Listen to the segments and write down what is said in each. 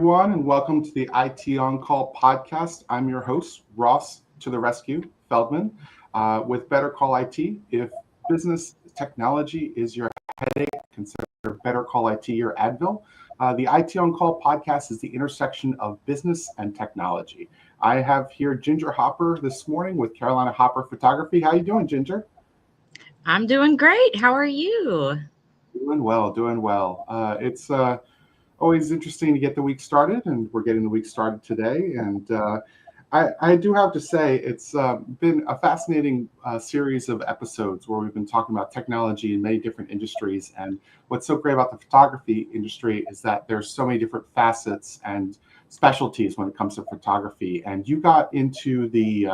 everyone, and welcome to the IT On Call podcast. I'm your host, Ross to the Rescue Feldman, with Better Call IT. If business technology is your headache, consider Better Call IT your Advil. The IT On Call podcast is the intersection of business and technology. I have here Ginger Hopper this morning with Carolina Hopper Photography. How you doing, Ginger? I'm doing great. How are you? Doing well. It's always interesting to get the week started, and we're getting the week started today. And I do have to say, it's been a fascinating series of episodes where we've been talking about technology in many different industries. And what's so great about the photography industry is that there's so many different facets and specialties when it comes to photography. And you got into the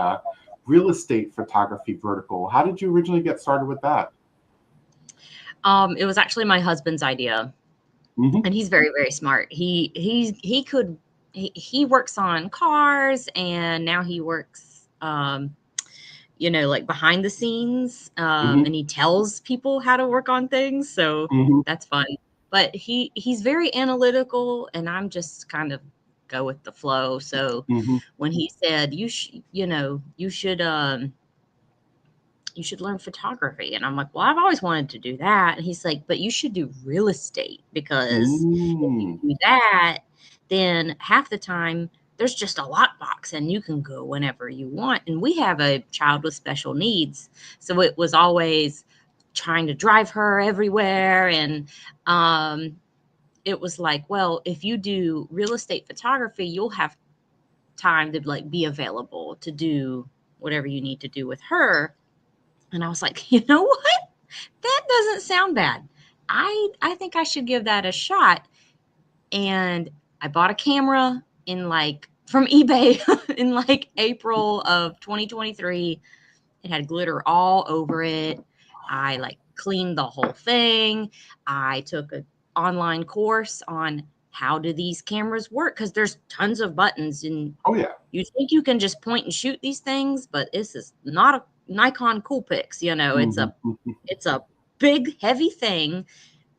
real estate photography vertical. How did you originally get started with that? It was actually my husband's idea. And he's very, very smart. He works on cars, and now he works, like behind the scenes, and he tells people how to work on things. So that's fun. But he's very analytical, and I'm just kind of go with the flow. So when he said you should learn photography. And I'm like, well, I've always wanted to do that. And he's like, but you should do real estate, because if you do that, then half the time there's just a lockbox and you can go whenever you want. And we have a child with special needs. So it was always trying to drive her everywhere. And it was like, well, if you do real estate photography, you'll have time to be available to do whatever you need to do with her. And I was like, you know what? That doesn't sound bad. I think I should give that a shot. And I bought a camera from eBay in April of 2023. It had glitter all over it. I cleaned the whole thing. I took an online course on how do these cameras work, because there's tons of buttons, and you think you can just point and shoot these things, but this is not a Nikon Coolpix, it's a big, heavy thing.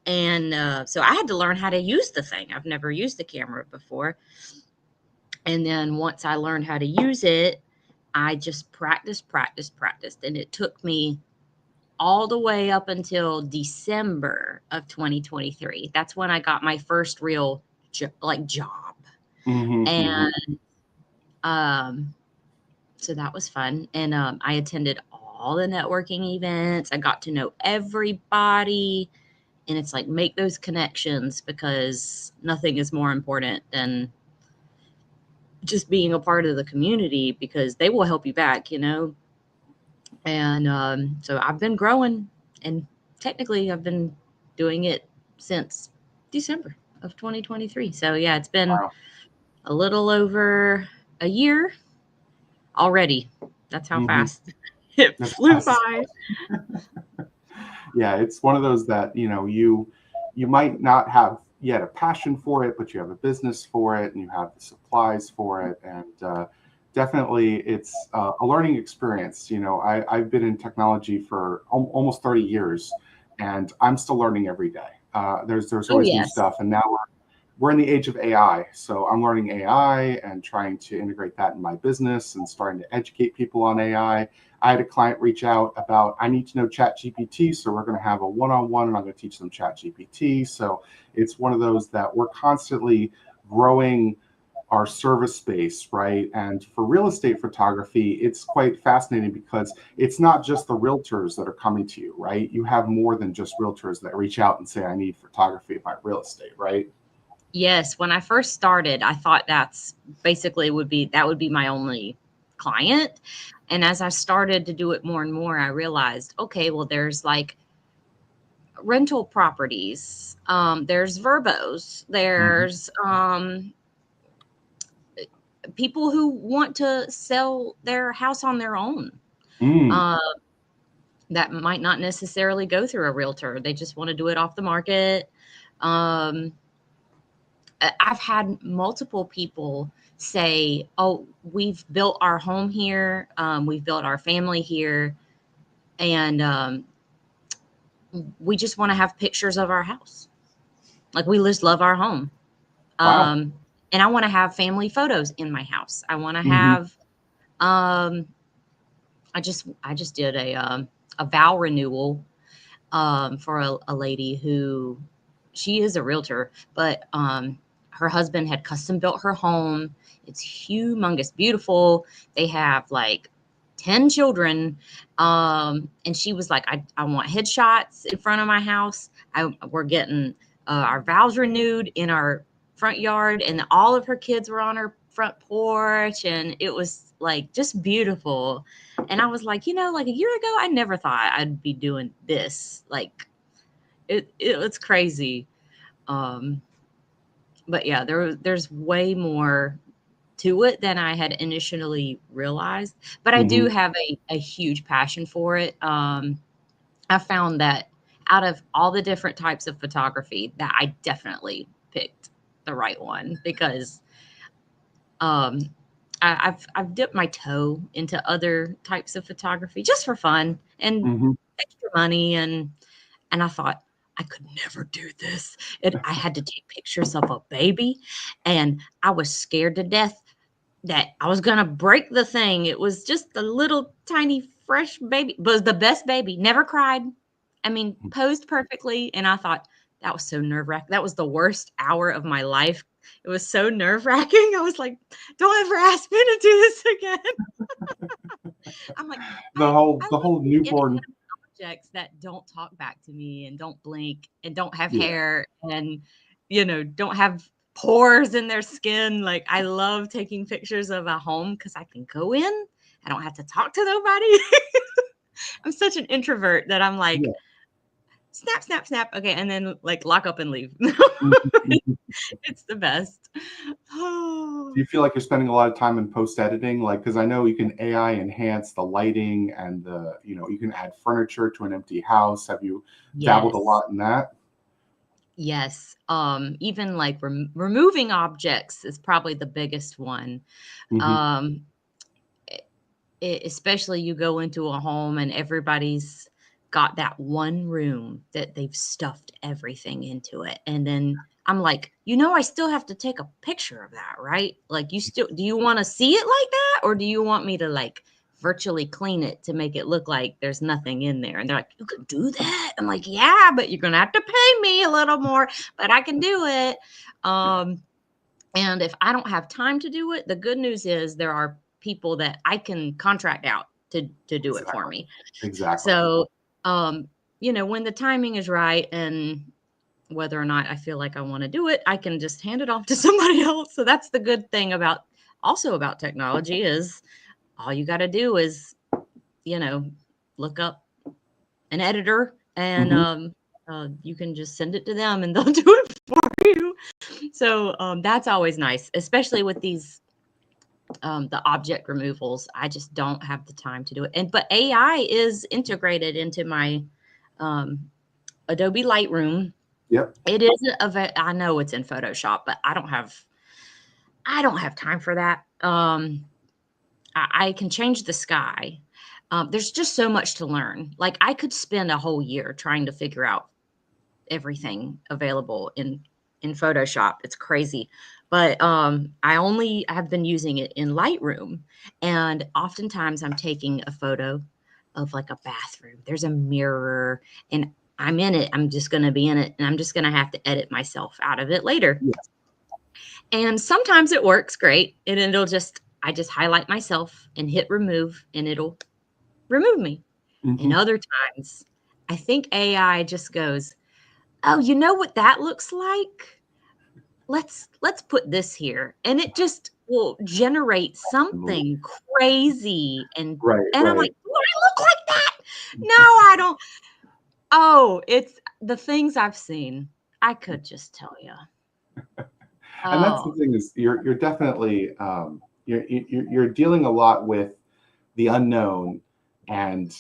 And so I had to learn how to use the thing. I've never used the camera before. And then once I learned how to use it, I just practiced. And it took me all the way up until December of 2023. That's when I got my first real job. And so that was fun. And I attended all the networking events. I got to know everybody. And it's make those connections, because nothing is more important than just being a part of the community, because they will help you back, And so I've been growing, and technically I've been doing it since December of 2023. So yeah, it's been a little over a year already. That's how fast it flew by. Yeah, it's one of those that, you might not have yet a passion for it, but you have a business for it, and you have the supplies for it. And definitely it's a learning experience. I've been in technology for almost 30 years, and I'm still learning every day. There's always new stuff. And now we're in the age of AI. So I'm learning AI and trying to integrate that in my business and starting to educate people on AI. I had a client reach out about, I need to know ChatGPT. So we're going to have a one-on-one, and I'm going to teach them ChatGPT. So it's one of those that we're constantly growing our service space, right? And for real estate photography, it's quite fascinating, because it's not just the realtors that are coming to you, right? You have more than just realtors that reach out and say, I need photography of my real estate, right? Yes. When I first started, I thought that's basically would be my only client. And as I started to do it more and more, I realized, okay, well, there's rental properties. There's verbos. There's people who want to sell their house on their own. That might not necessarily go through a realtor. They just want to do it off the market. I've had multiple people say, oh, we've built our home here. We've built our family here. And we just want to have pictures of our house. We just love our home. Wow. and I want to have family photos in my house. I want to have, um, I just did a vow renewal, for a lady who, she is a realtor, but, her husband had custom built her home. It's humongous, beautiful. They have like 10 children. And she was like, I want headshots in front of my house. We're getting our vows renewed in our front yard, and all of her kids were on her front porch, and it was like just beautiful. And I was like, like a year ago, I never thought I'd be doing this. Like it's crazy. Um, but yeah, there's way more to it than I had initially realized. But I do have a huge passion for it. I found that out of all the different types of photography, that I definitely picked the right one, because um, I've dipped my toe into other types of photography just for fun and extra money, and I thought, I could never do this. I had to take pictures of a baby, and I was scared to death that I was gonna break the thing. It was just a little tiny fresh baby, but it was the best baby. Never cried. I mean, posed perfectly, and I thought that was so nerve-wracking. That was the worst hour of my life. It was so nerve-wracking. I was like, "Don't ever ask me to do this again." I'm like, The I love whole newborn. objects that don't talk back to me and don't blink and don't have Yeah. hair and don't have pores in their skin. Like, I love taking pictures of a home because I can go in. I don't have to talk to nobody. I'm such an introvert that I'm like, Yeah. snap, snap, snap. Okay, and then like lock up and leave. It's the best. Do you feel like you're spending a lot of time in post editing? Like, because I know you can AI enhance the lighting and you can add furniture to an empty house. Have you dabbled a Yes. lot in that? Yes. Even like removing objects is probably the biggest one. Hmm. Um, especially you go into a home and everybody's got that one room that they've stuffed everything into it. And then I'm like, I still have to take a picture of that, right? Like, do you want to see it like that? Or do you want me to like virtually clean it to make it look like there's nothing in there? And they're like, you could do that. I'm like, yeah, but you're going to have to pay me a little more, but I can do it. Um, and if I don't have time to do it, the good news is there are people that I can contract out to do it for Exactly. me. Exactly. So, when the timing is right and whether or not I feel like I want to do it, I can just hand it off to somebody else. So that's the good thing about technology, is all you got to do is, you know, look up an editor, and Hmm. you can just send it to them and they'll do it for you. So that's always nice, especially with these the object removals. I just don't have the time to do it. But AI is integrated into my um, Adobe Lightroom. Yep. It is I know it's in Photoshop, but I don't have time for that. I can change the sky. There's just so much to learn. Like, I could spend a whole year trying to figure out everything available in Photoshop. It's crazy. But I have been using it in Lightroom, and oftentimes I'm taking a photo of like a bathroom. There's a mirror, and I'm in it. I'm just going to be in it, and I'm just going to have to edit myself out of it later. Yes. And sometimes it works great, and I just highlight myself and hit remove, and it'll remove me. And Hmm. other times, I think AI just goes, "Oh, you know what that looks like? Let's put this here." And it just will generate something crazy, and Right. I'm Right. like, "Do I look like that? No, I don't." Oh, it's the things I've seen. I could just tell you. And that's the Oh, thing, is you're definitely you're dealing a lot with the unknown and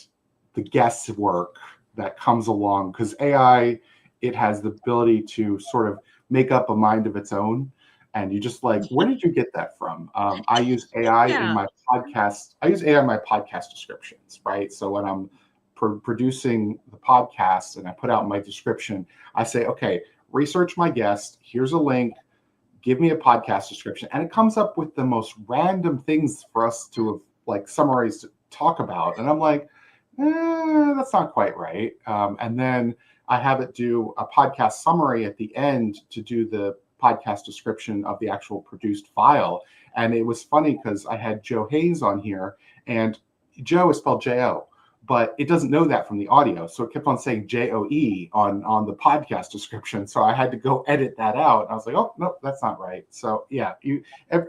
the guesswork that comes along, because AI, it has the ability to sort of make up a mind of its own, and you just like, where did you get that from? I use AI in yeah. my podcast. I use AI in my podcast descriptions, right? So when I'm producing the podcast and I put out my description, I say, okay, research my guest. Here's a link. give me a podcast description, and it comes up with the most random things for us to have like summarized to talk about. And I'm like, that's not quite right. And then I have it do a podcast summary at the end to do the podcast description of the actual produced file. And it was funny because I had Joe Hayes on here, and Joe is spelled J-O, but it doesn't know that from the audio. So it kept on saying J-O-E on the podcast description. So I had to go edit that out. And I was like, oh, no, that's not right. So yeah,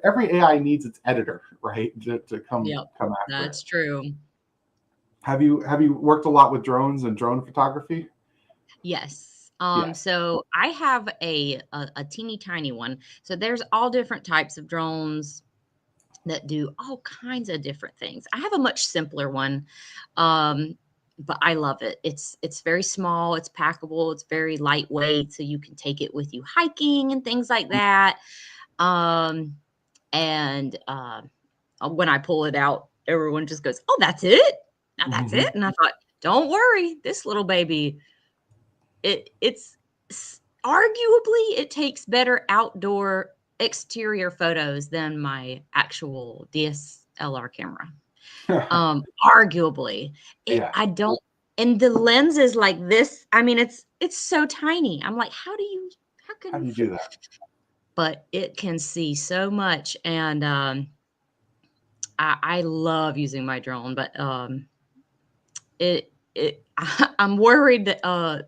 every AI needs its editor, right? To come after that's it. true. Have you worked a lot with drones and drone photography? Yes. Yeah. So I have a teeny tiny one. So there's all different types of drones that do all kinds of different things. I have a much simpler one, but I love it. It's very small, it's packable, it's very lightweight, so you can take it with you hiking and things like that. And when I pull it out, everyone just goes, "Oh, that's it? Now that's it?" And I thought, "Don't worry, this little baby, it's arguably it takes better outdoor exterior photos than my actual DSLR camera. Arguably, Yeah. I don't, and the lens is like this. I mean, it's so tiny. I'm like, how How can do you you do that? But it can see so much, and I love using my drone, but I'm worried that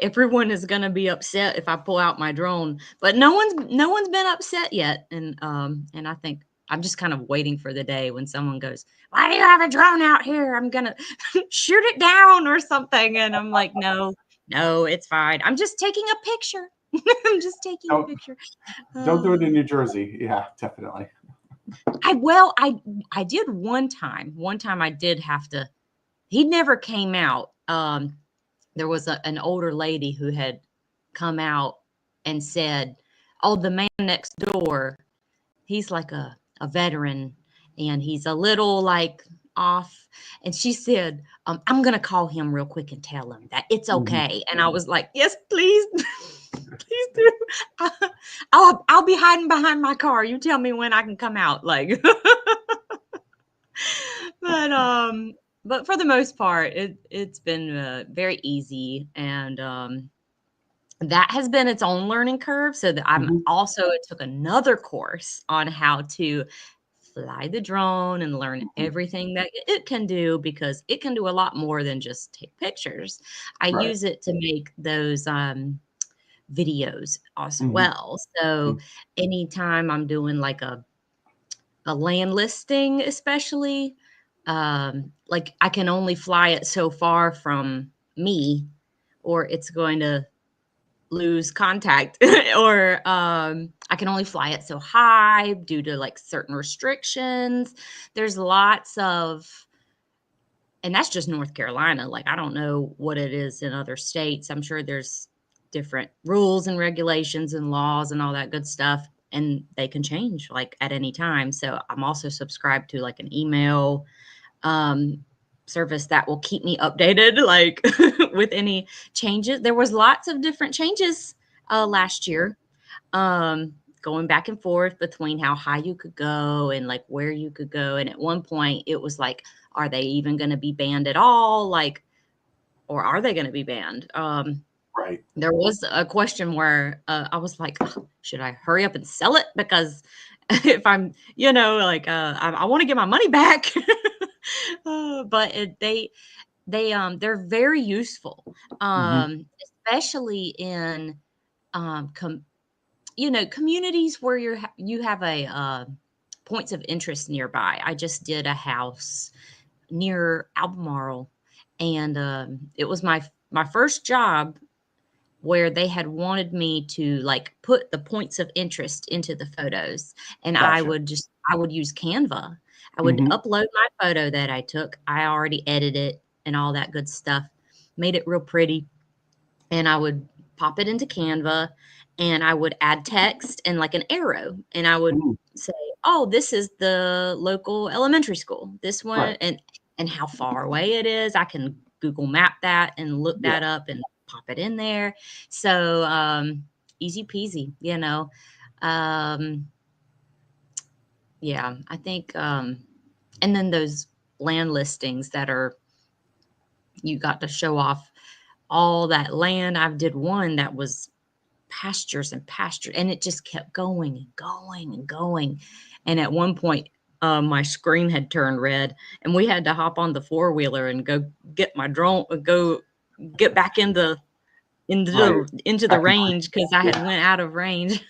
everyone is going to be upset if I pull out my drone, but no one's been upset yet, and I think I'm just kind of waiting for the day when someone goes, "Why do you have a drone out here? I'm gonna shoot it down or something," and I'm like, "No, it's fine. I'm just taking a picture. I'm just taking a Don't picture." don't do it in Uh, New Jersey. Yeah, definitely. I did one time. One time I did have to. He never came out. There was an older lady who had come out and said, "Oh, the man next door, he's like a veteran, and he's a little like off." And she said, "I'm gonna call him real quick and tell him that it's Mhm. okay." And I was like, "Yes, please, please do. I'll be hiding behind my car. You tell me when I can come out." Like, but but for the most part, it's been very easy, and that has been its own learning curve. So that I'm Mhm. also took another course on how to fly the drone and learn Mhm. everything that it can do, because it can do a lot more than just take pictures. I Right. use it to make those videos as Mhm. well. So Mhm. anytime I'm doing like a land listing, especially, like I can only fly it so far from me, or it's going to lose contact, or I can only fly it so high due to like certain restrictions. There's lots of, and that's just North Carolina. Like, I don't know what it is in other states. I'm sure there's different rules and regulations and laws and all that good stuff, and they can change like at any time. So I'm also subscribed to like an email um service that will keep me updated, like with any changes. There was lots of different changes last year, going back and forth between how high you could go and like where you could go. And at one point it was like, are they even going to be banned at all? Like, or are they going to be banned? Right. There was a question where I was like, "Oh, should I hurry up and sell it? Because if I'm, like, I want to get my money back." But they're very useful, Mhm. especially in um, com- communities where you have a points of interest nearby. I just did a house near Albemarle, and it was my first job where they had wanted me to like put the points of interest into the photos, and Gotcha. I would use Canva. I would Mhm. upload my photo that I took. I already edited it and all that good stuff, made it real pretty, and I would pop it into Canva, and I would add text and like an arrow, and I would Mm. say, "Oh, this is the local elementary school. This one," Right. and how far away it is. I can Google Map that and look Yeah. that up and pop it in there. So easy peasy. Um, yeah, I think, and then those land listings that are, you got to show off all that land. I did one that was pastures and pastures, and it just kept going and going and going. And at one point, my screen had turned red, and we had to hop on the four-wheeler and go get my drone, go get back Right. into the Back in range because I had yeah. went out of range.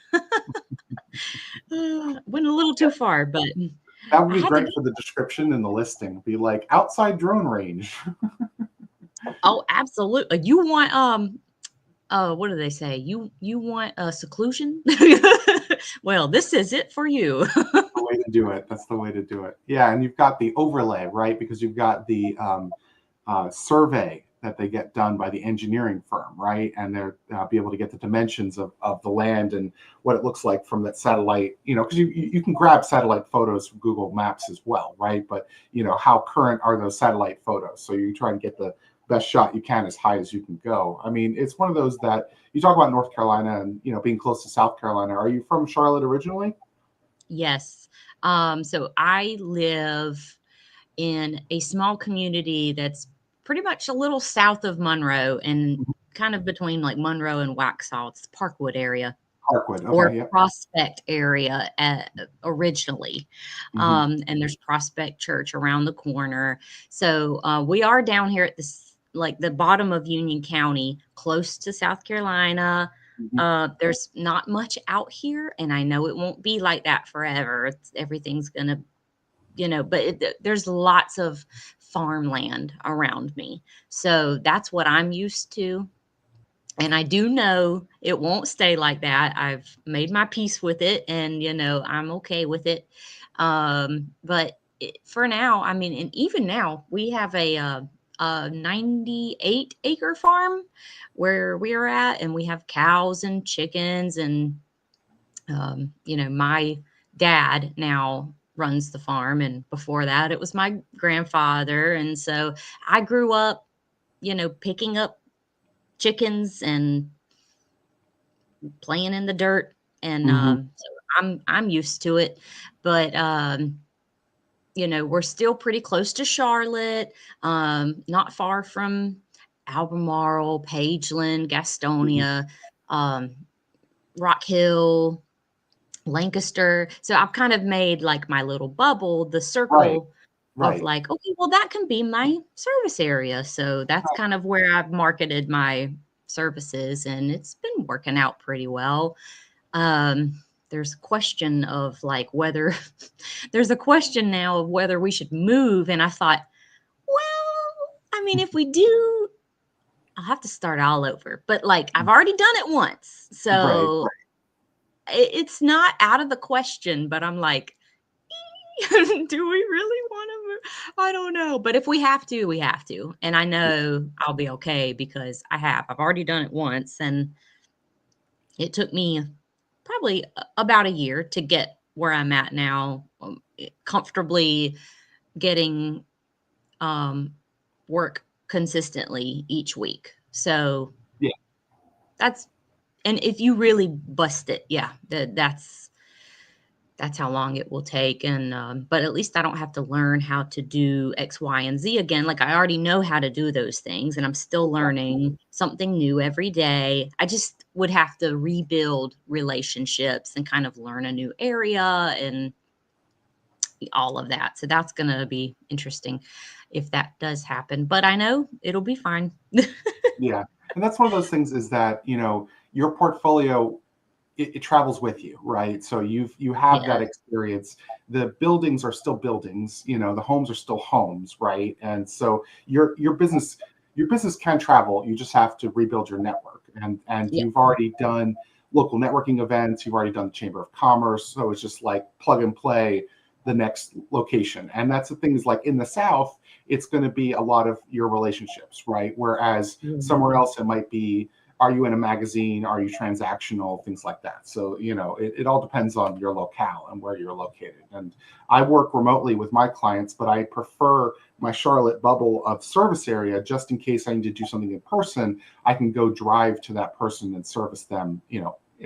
Went a little too far, but That would I be had to great get. for the description in the listing. Be like outside drone range. Oh, absolutely. You want what do they say? You want a seclusion? Well, this is it for you. That's the way to do it. That's the way to do it. Yeah, and you've got the overlay, right? Because you've got the survey that they get done by the engineering firm, right? And they're be able to get the dimensions of the land and what it looks like from that satellite, because you can grab satellite photos from Google Maps as well, right? But, how current are those satellite photos? So you try and get the best shot you can as high as you can go. I mean, it's one of those that you talk about North Carolina and, being close to South Carolina. Are you from Charlotte originally? Yes. So I live in a small community that's pretty much a little south of Monroe and Mhm. kind of between like Monroe and Waxhaw. It's Parkwood area Parkwood. or Okay. Yep. Prospect area originally. Hmm. And there's Prospect Church around the corner. So we are down here at this, like the bottom of Union County, close to South Carolina. Hmm. There's not much out here, and I know it won't be like that forever. Everything's gonna, but there's lots of farmland around me. So that's what I'm used to. And I do know it won't stay like that. I've made my peace with it and, I'm okay with it. But for now, I mean, and even now, we have a 98-acre farm where we're at, and we have cows and chickens. And, my dad now runs the farm. And before that, it was my grandfather. And so I grew up, picking up chickens and playing in the dirt, and Hmm. so I'm used to it. But we're still pretty close to Charlotte, not far from Albemarle, Pageland, Hmm. Gastonia, um, Rock Hill, Lancaster. So I've kind of made like my little bubble, the Right. circle of Right. like, okay, well, that can be my service area. So that's kind of where I've marketed my services, and it's been working out pretty well. um there's a question of like whether there's a question now of whether we should move, and I thought, well, I mean, if we do, I'll have to start all over, but like I've already done it once, Right. so it's not out of the question. But I'm like, do we really want to move? I don't know, but if we have to, we have to. And I know I'll be okay because I've already done it once, and it took me probably about a year to get where I'm at now, comfortably getting um, work consistently each week. So Yeah. that's, and if you really bust it, yeah, that's how long it will take. And but at least I don't have to learn how to do X, Y, and Z again. Like I already know how to do those things, and I'm still learning something new every day. I just would have to rebuild relationships and kind of learn a new area and all of that. So that's going to be interesting if that does happen. But I know it'll be fine. Yeah. And that's one of those things is that, your portfolio, it travels with you, right? So you have that Yeah. experience. The buildings are still buildings, the homes are still homes, right? And so your business can travel. You just have to rebuild your network. And Yeah. you've already done local networking events, you've already done the Chamber of Commerce. So it's just like plug and play the next location. And that's the thing is like in the South, it's going to be a lot of your relationships, right? Whereas somewhere Mhm. else it might be, are you in a magazine, are you transactional, things like that. So it all depends on your locale and where you're located. And I work remotely with my clients, but I prefer my Charlotte bubble of service area just in case I need to do something in person. I can go drive to that person and service them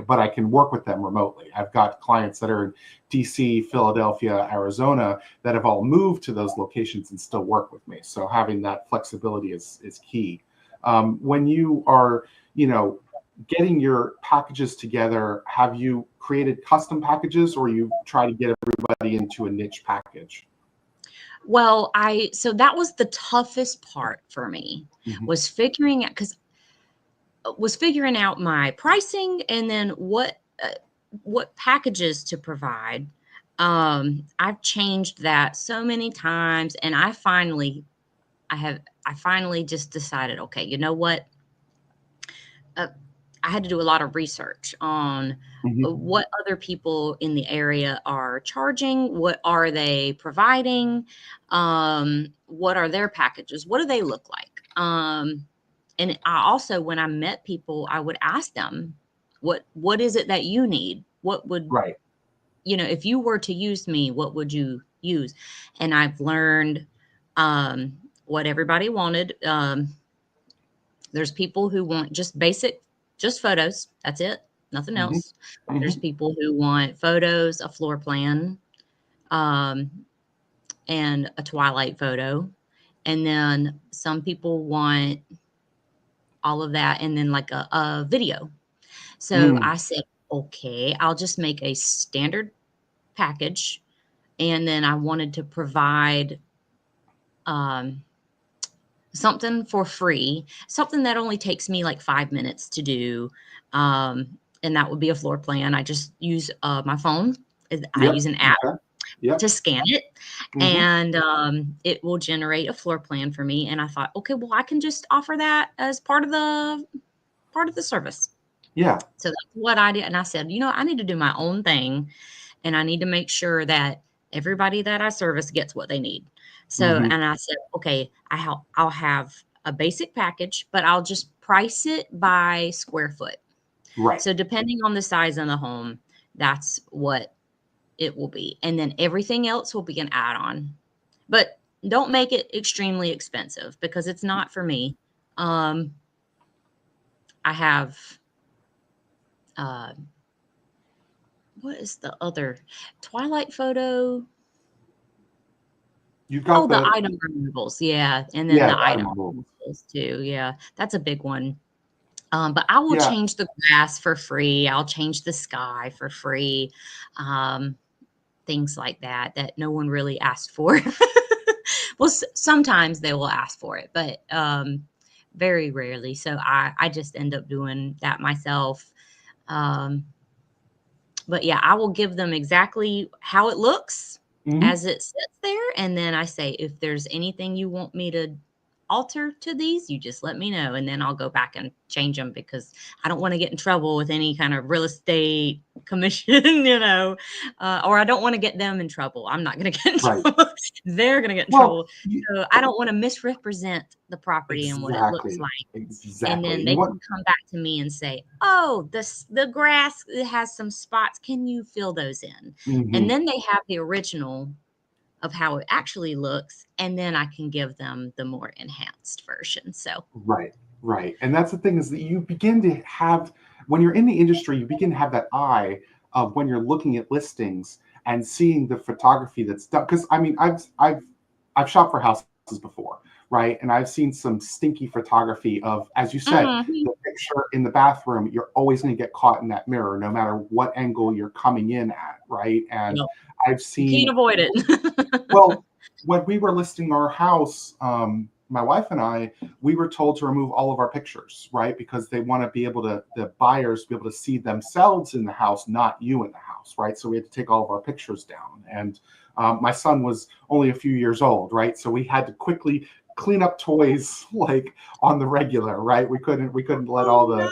but I can work with them remotely. I've got clients that are in DC, Philadelphia, Arizona that have all moved to those locations and still work with me. So having that flexibility is key. When you are, getting your packages together, have you created custom packages, or you try to get everybody into a niche package? Well, so that was the toughest part for me, was figuring out my pricing, and then what packages to provide. I've changed that so many times, and I finally just decided, okay, you know what? I had to do a lot of research on what other people in the area are charging, what are they providing, what are their packages, what do they look like? And I also, when I met people, I would ask them, what is it that you need? What would, Right. if you were to use me, what would you use? And I've learned what everybody wanted. There's people who want just photos. That's it. Nothing else. There's people who want photos, a floor plan, and a twilight photo. And then some people want all of that, and then like a video. So I said, okay, I'll just make a standard package. And then I wanted to provide something for free, something that only takes me like 5 minutes to do. And that would be a floor plan. I just use my phone. I use an app to scan it, and it will generate a floor plan for me. And I thought, okay, well, I can just offer that as part of the service. Yeah. So that's what I did. And I said, I need to do my own thing, and I need to make sure that everybody that I service gets what they need. So, and I said, okay, I'll have a basic package, but I'll just price it by square foot. Right. So depending on the size of the home, that's what it will be. And then everything else will be an add-on. But don't make it extremely expensive, because it's not for me. I have what is the other twilight photo? You've got the item removals. Yeah. And then the item removals too. Yeah. That's a big one. But I will change the grass for free. I'll change the sky for free. Things like that no one really asked for. Well, sometimes they will ask for it, but very rarely. So I just end up doing that myself. But yeah, I will give them exactly how it looks as it sits there. And then I say, if there's anything you want me to alter to these, you just let me know. And then I'll go back and change them, because I don't want to get in trouble with any kind of real estate commission, or I don't want to get them in trouble. I'm not going to get in trouble. They're going to get in trouble. So I don't want to misrepresent the property and what it looks like. And then they can come back to me and say, oh, the grass has some spots. Can you fill those in? And then they have the original of how it actually looks, and then I can give them the more enhanced version. So right. And that's the thing, is that you begin to have, when you're in the industry, you begin to have that eye of when you're looking at listings and seeing the photography that's done. Because I mean, I've shot for houses before, right? And I've seen some stinky photography of, as you said, the picture in the bathroom. You're always going to get caught in that mirror, no matter what angle you're coming in at, right? And I've seen, you can't avoid it. Well, when we were listing our house, my wife and I, we were told to remove all of our pictures, right? Because they want to be able to, the buyers be able to see themselves in the house, not you in the house, right? So we had to take all of our pictures down. And my son was only a few years old, right? So we had to quickly clean up toys like on the regular, right? We couldn't let all the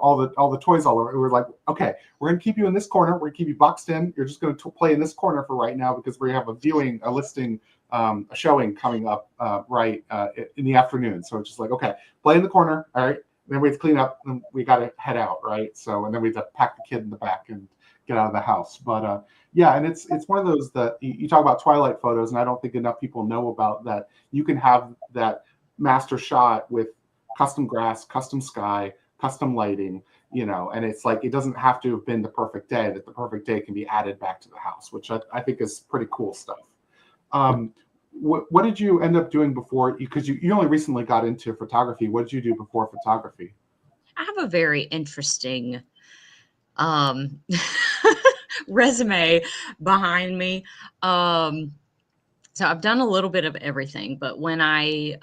all the toys all over. We were like, okay, we're gonna keep you in this corner. We're gonna keep you boxed in. You're just gonna play in this corner for right now, because we have a listing, a showing coming up in the afternoon. So it's just like, okay, play in the corner, all right. And then we have to clean up, and we got to head out, right? So, and then we have to pack the kid in the back and get out of the house. But yeah, and it's one of those that you talk about twilight photos, and I don't think enough people know about that. You can have that master shot with custom grass, custom sky, custom lighting, and it's like, it doesn't have to have been the perfect day, that the perfect day can be added back to the house, which I think is pretty cool stuff. What did you end up doing before? Because you only recently got into photography. What did you do before photography? I have a very interesting resume behind me. So I've done a little bit of everything, but when I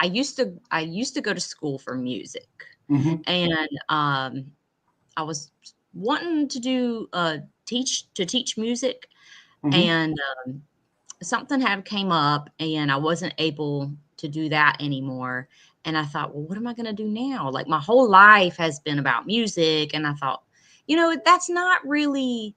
used to go to school for music, Mm-hmm. and I was wanting to do teach music, Mm-hmm. and something had came up, and I wasn't able to do that anymore. And I thought, well, what am I going to do now? Like, my whole life has been about music, and I thought, that's not really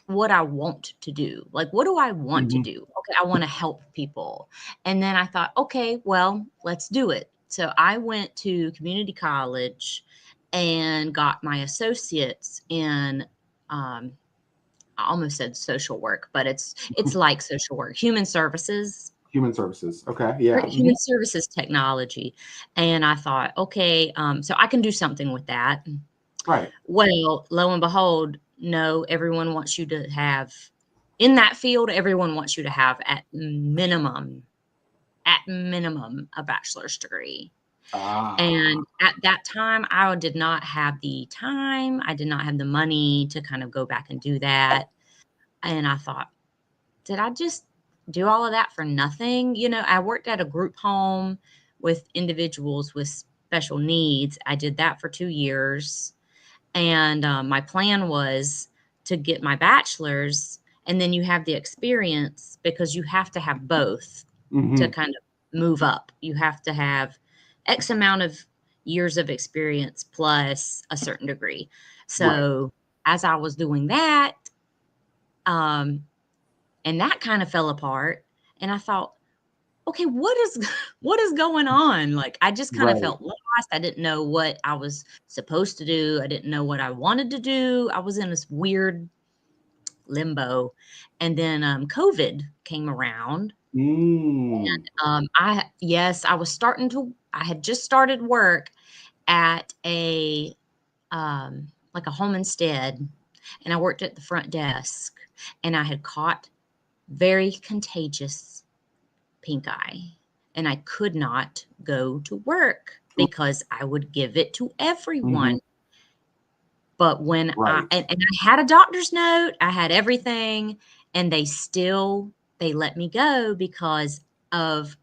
what I want to do. Like, what do I want to Mm-hmm. do? Okay, I want to help people. And then I thought, okay, well, let's do it. So I went to community college and got my associates in, I almost said social work, but it's like social work, human services. Human services. Okay. Yeah. Mm-hmm. Human services technology. And I thought, okay, so I can do something with that. Right. Well, lo and behold, no, everyone wants you to have, in that field, everyone wants you to have at minimum, a bachelor's degree. Ah. And at that time, I did not have the time. I did not have the money to kind of go back and do that. And I thought, did I just do all of that for nothing? I worked at a group home with individuals with special needs. I did that for 2 years. And my plan was to get my bachelor's, and then you have the experience, because you have to have both to Mm-hmm. kind of move up. You have to have X amount of years of experience plus a certain degree. Right. So as I was doing that, um, and that kind of fell apart, and I thought, okay, what is what is going on? Like, I just kind of Right. felt lost. I didn't know what I was supposed to do. I didn't know what I wanted to do. I was in this weird limbo. And then COVID came around. Mm. I had just started work at like a home instead, and I worked at the front desk, and I had caught very contagious pink eye, and I could not go to work because I would give it to Mm-hmm. everyone. But when Right. and I had a doctor's note, I had everything, and they let me go because of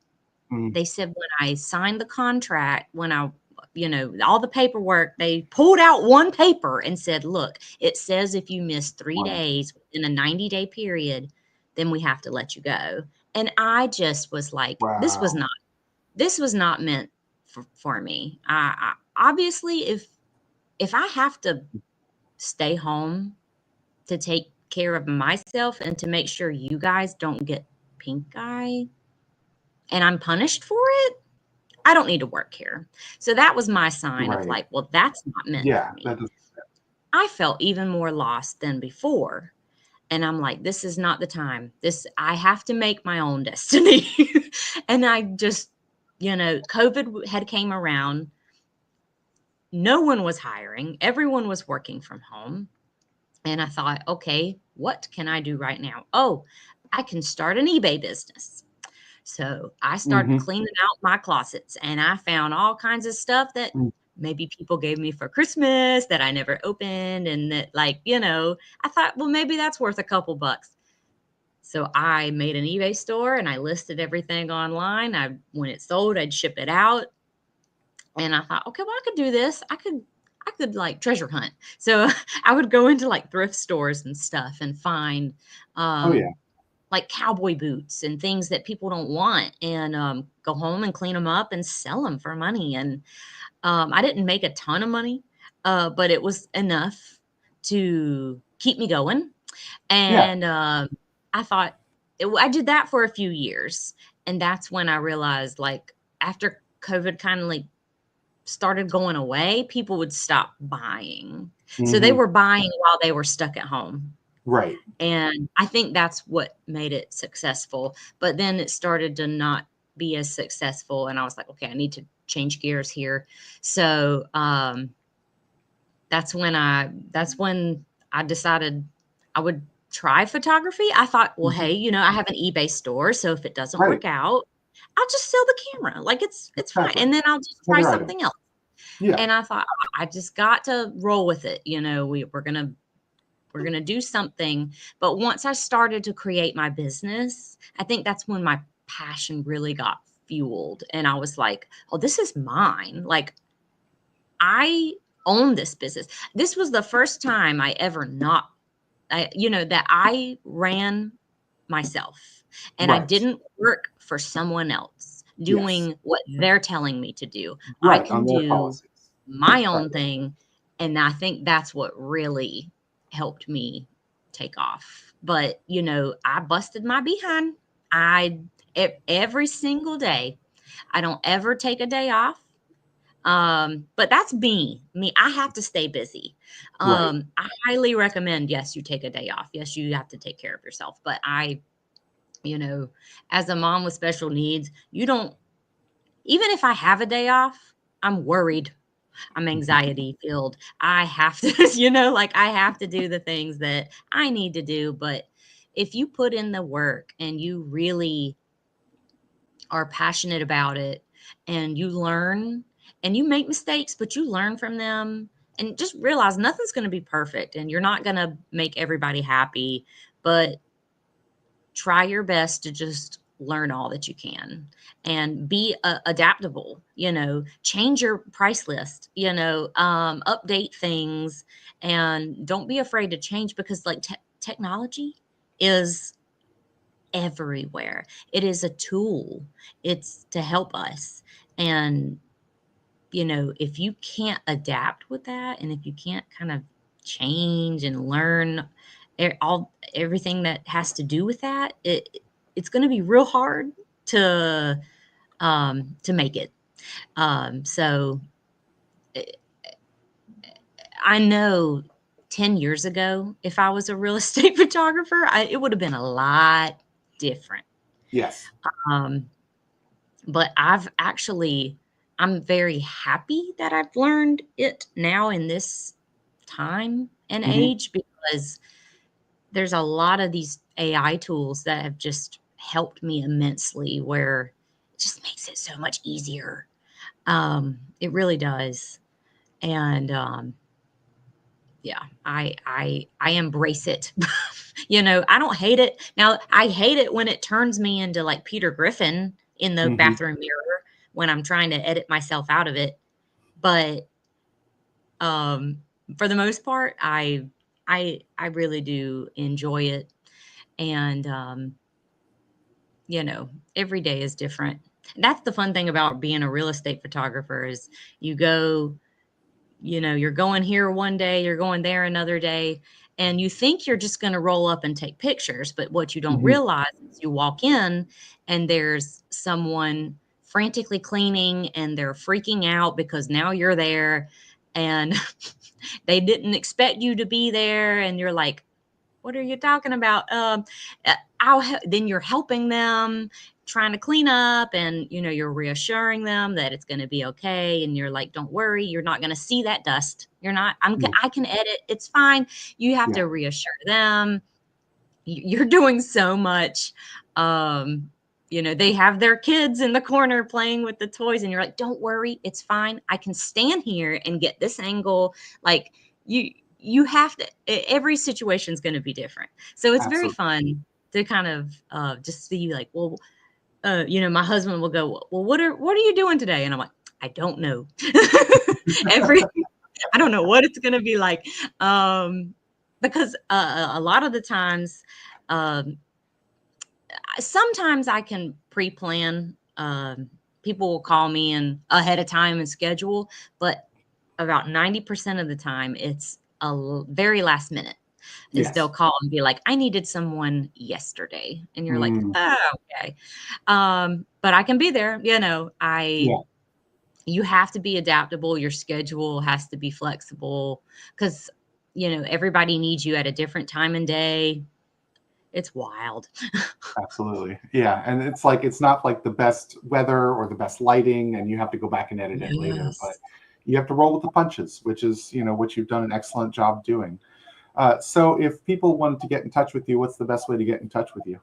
Mm. they said when I signed the contract, all the paperwork, they pulled out one paper and said, look, it says if you miss 3 Wow. days in a 90-day period, then we have to let you go. And I just was like, Wow. this was not meant for me. Obviously, if I have to stay home to take care of myself and to make sure you guys don't get pink eye, and I'm punished for it, I don't need to work here. So that was my sign of Right. like, well, that's not meant for Yeah. That me. does. I felt even more lost than before. And I'm like, this is not the time. I have to make my own destiny. And I just, COVID had came around. No one was hiring. Everyone was working from home. And I thought, okay, what can I do right now? Oh, I can start an eBay business. So I started Mm-hmm. cleaning out my closets, and I found all kinds of stuff that maybe people gave me for Christmas that I never opened. And that, I thought, well, maybe that's worth a couple bucks. So I made an eBay store, and I listed everything online. When it sold, I'd ship it out. And I thought, okay, well, I could do this. I could like treasure hunt. So I would go into like thrift stores and stuff and find Oh yeah. like cowboy boots and things that people don't want, and go home and clean them up and sell them for money. And I didn't make a ton of money, but it was enough to keep me going. Yeah. And I thought I did that for a few years. And that's when I realized, like, after COVID kind of like started going away, people would stop buying. So they Mm-hmm. were buying while they were stuck at home. Right. And I think that's what made it successful. But then it started to not be as successful. And I was like, okay, I need to change gears here. So that's when I decided I would try photography. I thought, well, Mhm. hey, I have an eBay store, so if it doesn't Right. work out, I'll just sell the camera. Like it's fine, Exactly. and then I'll just try Another item. something else. Yeah. And I thought, I just got to roll with it. We're gonna do something. But once I started to create my business, I think that's when my passion really got fueled, and I was like, oh, this is mine. Like I own this business. This was the first time I ever that I ran myself and I Right. didn't work for someone else Yes. doing what they're telling me to do. I Right. can On their do policies. my Right. own thing. And I think that's what really helped me take off. But, I busted my behind. Every single day, I don't ever take a day off. But that's me. I have to stay busy. Right. I highly recommend, yes, you take a day off. Yes, you have to take care of yourself. But you know, as a mom with special needs, you don't, even if I have a day off, I'm worried. I'm anxiety filled. I have to, like I have to do the things that I need to do. But if you put in the work and you really are passionate about it and you learn and you make mistakes, but you learn from them and just realize nothing's going to be perfect and you're not going to make everybody happy, but try your best to just learn all that you can and be adaptable, change your price list, update things and don't be afraid to change because like technology is everywhere. It is a tool. It's to help us. And, if you can't adapt with that and if you can't kind of change and learn everything that has to do with that, it's going to be real hard to make it. So I know 10 years ago, if I was a real estate photographer, it would have been a lot different. Yes. Um, but I'm very happy that I've learned it now in this time and Hmm. age because there's a lot of these AI tools that have just helped me immensely where it just makes it so much easier. It really does. And yeah, I embrace it. I don't hate it. Now, I hate it when it turns me into like Peter Griffin in the Hmm. bathroom mirror when I'm trying to edit myself out of it. But um for the most part, I really do enjoy it. And every day is different. That's the fun thing about being a real estate photographer is you go you're going here one day, you're going there another day, and you think you're just going to roll up and take pictures. But what you don't Hmm. realize is you walk in and there's someone frantically cleaning and they're freaking out because now you're there and they didn't expect you to be there. And you're like, what are you talking about? Then you're helping them trying to clean up and, you're reassuring them that it's going to be okay. And you're like, don't worry, you're not going to see that dust. You're not, Yeah. I can edit. It's fine. You have Yeah. to reassure them. You're doing so much. They have their kids in the corner playing with the toys and you're like, don't worry, it's fine. I can stand here and get this angle. Like you have to, every situation is going to be different. So it's very Absolutely. fun to kind of just see like, well, my husband will go, well, what are you doing today? And I'm like, I don't know. Every I don't know what it's going to be like. Because a lot of the times, um, sometimes I can pre-plan. People will call me and ahead of time and schedule, but about 90% of the time, it's very last minute. Is they'll Yes. call and be like, "I needed someone yesterday," and you're like, Mm. "Oh, okay." But I can be there. Yeah. You have to be adaptable. Your schedule has to be flexible because everybody needs you at a different time and day. It's wild. Absolutely. Yeah. And it's like, it's not like the best weather or the best lighting, and you have to go back and edit it later, but Yes. you have to roll with the punches, which is, what you've done an excellent job doing. So if people wanted to get in touch with you, what's the best way to get in touch with you?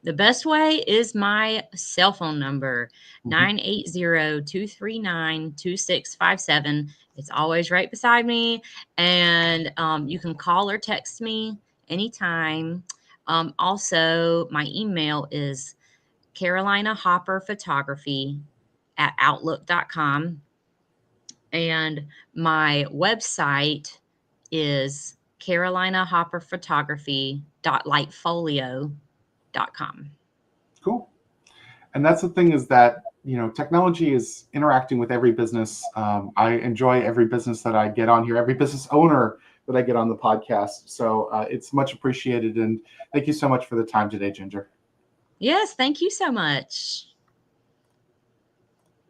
The best way is my cell phone number, Hmm. 980-239-2657. It's always right beside me. And you can call or text me anytime. Also, my email is Carolina Hopper Photography at outlook.com. And my website is carolinahopperphotography.lightfolio.com. Cool. And that's the thing, is that, technology is interacting with every business. I enjoy every business that I get on here, every business owner that I get on the podcast. So it's much appreciated. And thank you so much for the time today, Ginger. Yes, thank you so much.